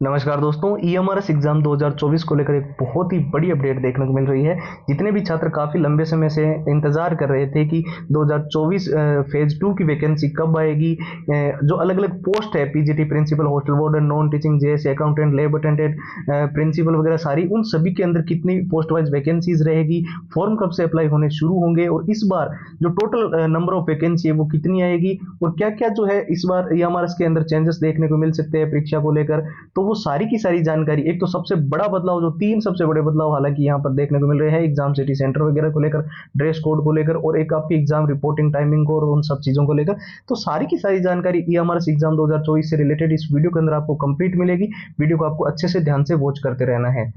नमस्कार दोस्तों, EMRS exam 2024 को लेकर एक बहुत ही बड़ी अपडेट देखने को मिल रही है। जितने भी छात्र काफ़ी लंबे समय से इंतजार कर रहे थे कि 2024 फेज 2 की वैकेंसी कब आएगी, जो अलग अलग पोस्ट है, PGT principal, hostel warden, non teaching, JS accountant, lab attendant, principal वगैरह सारी, उन सभी के अंदर कितनी पोस्ट वाइज वैकेंसीज रहेगी, फॉर्म कब से अप्लाई होने शुरू होंगे और इस बार जो टोटल नंबर ऑफ वैकेंसी है वो कितनी आएगी और क्या क्या जो है इस बार ईएमआरएस के अंदर चेंजेस देखने को मिल सकते हैं परीक्षा को लेकर। तो वो सारी की सारी जानकारी, एक तो सबसे बड़ा बदलाव, जो तीन सबसे बड़े बदलाव हालांकि यहाँ पर देखने को मिल रहे हैं एग्जाम सिटी सेंटर वगैरह को लेकर, ड्रेस कोड को लेकर और एक आपकी एग्जाम रिपोर्टिंग टाइमिंग को और उन सब चीजों को लेकर। तो सारी की सारी जानकारी ईएमआरएस एग्जाम 2024 से रिलेटेड इस वीडियो के अंदर आपको कंप्लीट मिलेगी। वीडियो को आपको अच्छे से ध्यान से वॉच करते रहना है।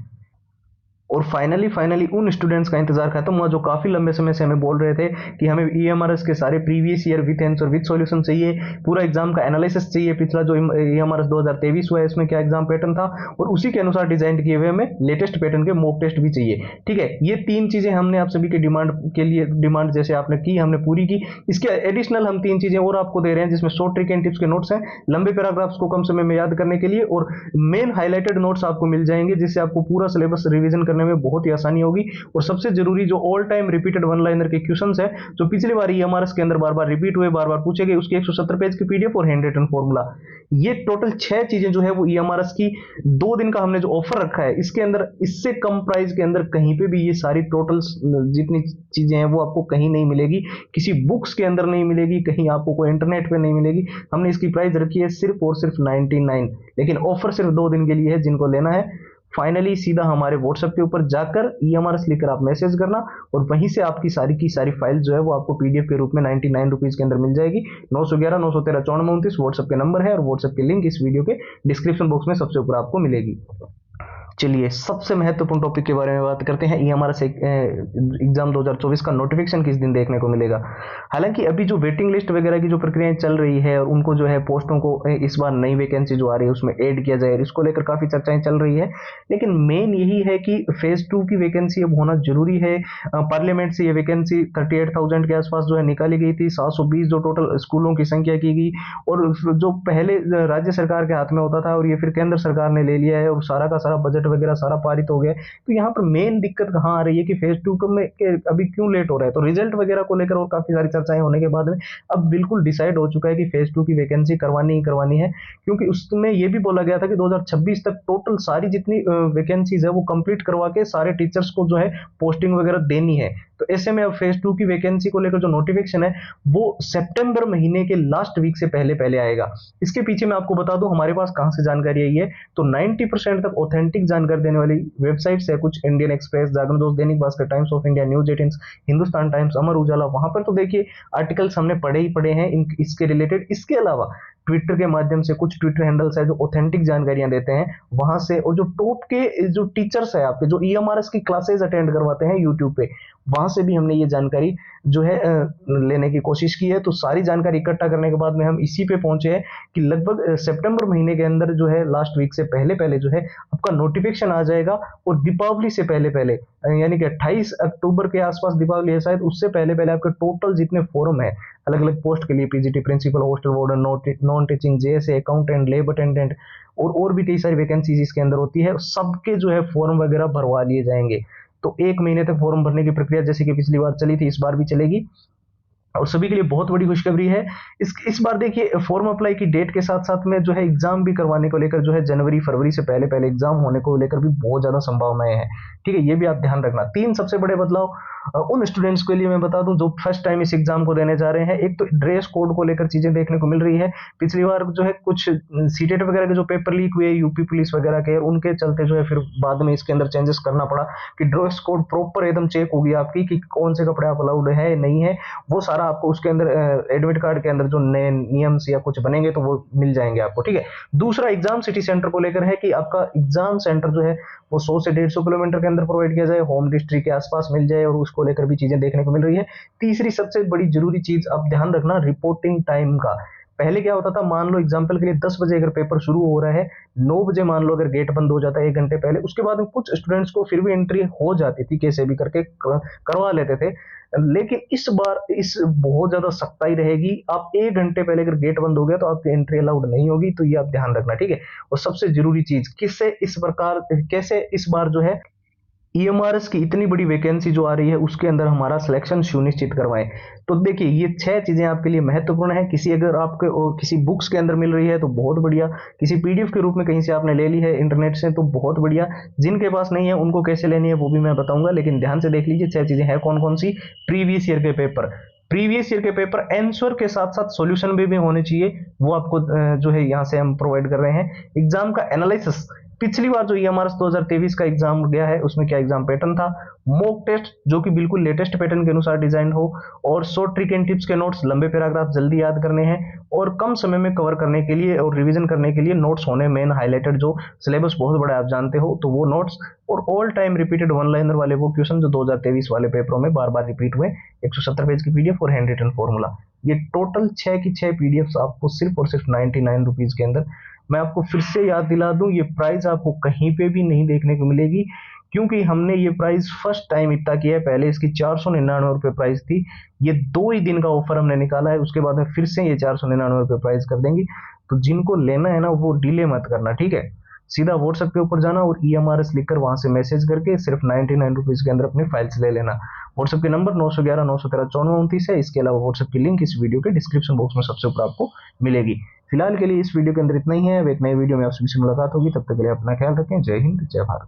और फाइनली उन स्टूडेंट्स का इंतजार खत्म हुआ जो काफी लंबे समय से हमें बोल रहे थे कि हमें ईएमआरएस के सारे previous year with answer with solution चाहिए, पूरा एग्जाम का एनालिसिस चाहिए, पिछला जो ईएमआरएस 2023 हुआ है इसमें क्या एग्जाम पैटर्न था और उसी के अनुसार डिजाइन किए हुए हमें लेटेस्ट पैटर्न के मॉक टेस्ट भी चाहिए। ठीक है, ये तीन चीजें हमने आप सभी के डिमांड जैसे आपने की, हमने पूरी की। इसके एडिशनल हम तीन चीजें और आपको दे रहे हैं, जिसमें शॉर्ट ट्रिक एंड टिप्स के नोट्स हैं, लंबे पैराग्राफ्स को कम समय में याद करने के लिए, और मेन हाईलाइटेड नोट्स आपको मिल जाएंगे जिससे आपको पूरा सिलेबस रिवीजन करने में बहुत ही आसानी होगी। और सबसे जरूरी जो all time repeated one liner के क्वेश्चंस है जो पिछली बार ईएमआरएस के अंदर बार बार रिपीट हुए, बार बार पूछे गए, उसके 170 पेज की पीडीएफ और हैंड रिटन फॉर्मूला, ये टोटल 6 चीजें जो है वो ईएमआरएस की 2 दिन का हमने जो ऑफर रखा है इसके अंदर, इससे कम प्राइस के अंदर कहीं पे भी ये सारी टोटल जितनी चीजें हैं वो आपको कहीं नहीं मिलेगी, किसी बुक्स के अंदर नहीं मिलेगी, कहीं आपको कोई इंटरनेट पे नहीं मिलेगी। हमने इसकी प्राइस रखी है सिर्फ और सिर्फ 99, लेकिन ऑफर सिर्फ 2 दिन के लिए है। जिनको लेना है फाइनली सीधा हमारे व्हाट्सएप के ऊपर जाकर ईएमआरएस लिखकर आप मैसेज करना और वहीं से आपकी सारी की सारी फाइल जो है वो आपको पीडीएफ के रूप में 99 रुपीज के अंदर मिल जाएगी। 911 913 9429 व्हाट्सएप के नंबर है और व्हाट्सएप की लिंक इस वीडियो के डिस्क्रिप्शन बॉक्स में सबसे ऊपर आपको मिलेगी। चलिए सबसे महत्वपूर्ण टॉपिक के बारे में बात करते हैं। ईएमआरएस एग्जाम 2024 का नोटिफिकेशन किस दिन देखने को मिलेगा। हालांकि अभी जो वेटिंग लिस्ट वगैरह की जो प्रक्रियाएं चल रही है और उनको जो है पोस्टों को इस बार नई वैकेंसी जो आ रही है उसमें ऐड किया जाए, इसको लेकर काफी चर्चाएं चल रही है। लेकिन मेन यही है कि फेज 2 की वैकेंसी अब होना जरूरी है। पार्लियामेंट से ये वैकेंसी 38,000 के आसपास जो है निकाली गई थी, 720 जो टोटल स्कूलों की संख्या की गई, और जो पहले राज्य सरकार के हाथ में होता था और ये फिर केंद्र सरकार ने ले लिया है और सारा का सारा बजट वगैरह सारा पारित हो गया। तो यहाँ पर मेन दिक्कत कहाँ आ रही है कि फेज 2 में अभी क्यों लेट हो रहा है। तो रिजल्ट वगैरह को लेकर और काफी सारी चर्चाएं होने के बाद में अब बिल्कुल डिसाइड हो चुका है कि फेज 2 की वैकेंसी करवानी ही करवानी है, क्योंकि उसमें यह भी बोला गया था कि 2026 तक टोटल सारी जितनी वैकेंसीज है वो कंप्लीट करवा के सारे टीचर्स को जो है पोस्टिंग वगैरह देनी है। तो ऐसे में अब फेज 2 की वैकेंसी को लेकर जो नोटिफिकेशन है वो सितंबर महीने के लास्ट वीक से पहले पहले आएगा। इसके पीछे मैं आपको बता दूं हमारे पास कहां से जानकारी आई है। तो 90% तक ऑथेंटिक जानकारी देने वाली वेबसाइट्स है कुछ, इंडियन एक्सप्रेस, जागरण दोस्त, Dainik Bhaskar, Times of India, News 18, Hindustan Times, Amar Ujala, वहां पर तो देखिए आर्टिकल्स हमने पढ़े ही पढ़े हैं इसके रिलेटेड। इसके अलावा ट्विटर के माध्यम से कुछ ट्विटर हैंडल्स है जो ऑथेंटिक जानकारियां देते हैं वहां से, और जो टॉप के जो टीचर्स है आपके जो ईएमआरएस की क्लासेस अटेंड करवाते हैं यूट्यूब पे, वहां से भी हमने ये जानकारी जो है लेने की कोशिश की है। तो सारी जानकारी इकट्ठा करने के बाद में हम इसी पे पहुंचे हैं कि लगभग सितंबर महीने के अंदर जो है लास्ट वीक से पहले पहले जो है आपका नोटिफिकेशन आ जाएगा, और दीपावली से पहले पहले यानी कि 28 अक्टूबर के आसपास दीपावली है शायद, उससे पहले पहले आपके टोटल जितने फॉर्म है अलग अलग पोस्ट के लिए, PGT principal, hostel warden, non teaching, JSA accountant, lab attendant और भी कई सारी वैकेंसीज इसके अंदर होती है, सबके जो है फॉर्म वगैरह भरवा लिए जाएंगे। तो 1 महीने तक फॉर्म भरने की प्रक्रिया जैसे कि पिछली बार चली थी इस बार भी चलेगी, और सभी के लिए बहुत बड़ी खुशखबरी है। इस बार देखिए फॉर्म अप्लाई की डेट के साथ साथ में जो है एग्जाम भी करवाने को लेकर जो है जनवरी फरवरी से पहले पहले एग्जाम होने को लेकर भी बहुत ज्यादा संभावनाएं हैं। ठीक है, ये भी आप ध्यान रखना। 3 सबसे बड़े बदलाव उन स्टूडेंट्स के लिए मैं बता दूं जो फर्स्ट टाइम इस एग्जाम को देने जा रहे हैं। एक तो ड्रेस कोड को लेकर चीजें देखने को मिल रही है। पिछली बार जो है कुछ सीटेट वगैरह के जो पेपर लीक हुए यूपी पुलिस वगैरह के, उनके चलते जो है फिर बाद में इसके अंदर चेंजेस करना पड़ा कि ड्रेस कोड प्रॉपर एकदम चेक होगी आपकी कि कौन से कपड़े आप अलाउड है नहीं है, वो सारा आपको उसके अंदर एडमिट कार्ड के अंदर जो नए नियम्स या कुछ बनेंगे तो वो मिल जाएंगे आपको। ठीक है, दूसरा एग्जाम सिटी सेंटर को लेकर है कि आपका एग्जाम सेंटर जो है वो 100 से 150 किलोमीटर के अंदर प्रोवाइड किया जाए, होम डिस्ट्रिक्ट के आसपास मिल जाए, और उसको लेकर भी चीजें देखने को मिल रही है। तीसरी सबसे बड़ी जरूरी चीज आप ध्यान रखना रिपोर्टिंग टाइम का। पहले क्या होता था, मान लो एग्जाम्पल के लिए 10 बजे अगर पेपर शुरू हो रहा है, 9 बजे मान लो अगर गेट बंद हो जाता है 1 घंटे पहले, उसके बाद में कुछ स्टूडेंट्स को फिर भी एंट्री हो जाती थी, कैसे भी करके करवा लेते थे। लेकिन इस बार इस बहुत ज्यादा सख्ताई रहेगी, आप 1 घंटे पहले अगर गेट बंद हो गया तो आपकी एंट्री अलाउड नहीं होगी, तो ये आप ध्यान रखना, ठीक है। और सबसे जरूरी चीज, किससे इस प्रकार कैसे इस बार जो है ईएमआरएस की इतनी बड़ी वैकेंसी जो आ रही है उसके अंदर हमारा सिलेक्शन सुनिश्चित करवाएं। तो देखिए ये 6 चीजें आपके लिए महत्वपूर्ण है। किसी अगर आपके किसी बुक्स के अंदर मिल रही है तो बहुत बढ़िया, किसी पीडीएफ के रूप में कहीं से आपने ले ली है इंटरनेट से तो बहुत बढ़िया, जिनके पास नहीं है उनको कैसे लेनी है वो भी मैं बताऊंगा, लेकिन ध्यान से देख लीजिए 6 चीजें हैं कौन कौन सी। प्रीवियस ईयर के पेपर, प्रीवियस ईयर के पेपर आंसर के साथ साथ सॉल्यूशन भी होने चाहिए, वो आपको जो है यहाँ से हम प्रोवाइड कर रहे हैं। एग्जाम का एनालिसिस, पिछली बार जो ईएमआरएस 2023 का एग्जाम गया है उसमें क्या एग्जाम पैटर्न था, मॉक टेस्ट जो कि बिल्कुल लेटेस्ट पैटर्न के अनुसार डिजाइन हो, और शॉर्ट ट्रिक एंड टिप्स के नोट्स, लंबे पैराग्राफ जल्दी याद करने हैं और कम समय में कवर करने के लिए और रिवीजन करने के लिए नोट्स होने मेन हाईलाइटेड, जो सिलेबस बहुत बड़ा आप जानते हो तो वो नोट्स, और all time repeated one liner वाले वो क्वेश्चन जो 2023 वाले पेपरों में बार बार रिपीट हुए, 170 पेज की पीडीएफ और हैंड रिटन फॉर्मूला। ये टोटल 6 की 6 पीडीएफ आपको सिर्फ और सिर्फ 99 रुपीज के अंदर। मैं आपको फिर से याद दिला दूं, ये प्राइस आपको कहीं पे भी नहीं देखने को मिलेगी, क्योंकि हमने ये प्राइस फर्स्ट टाइम इतना किया है। पहले इसकी 499 रुपये प्राइस थी, ये 2 ही दिन का ऑफर हमने निकाला है, उसके बाद में फिर से ये 499 रुपये प्राइस कर देंगे। तो जिनको लेना है ना वो डिले मत करना, ठीक है। सीधा व्हाट्सएप के ऊपर जाना और ईएमआरएस लिखकर वहां से मैसेज करके सिर्फ 99 रुपीज के अंदर अपनी फाइल्स ले लेना। व्हाट्सएप के नंबर 911 913 9429 है। इसके अलावा व्हाट्सएप की लिंक इस वीडियो के डिस्क्रिप्शन बॉक्स में सबसे ऊपर आपको मिलेगी। फिलहाल के लिए इस वीडियो के अंदर इतना ही है, अब एक नई वीडियो में आपसे मुलाकात होगी, तब तक के लिए अपना ख्याल रखें। जय हिंद, जय भारत।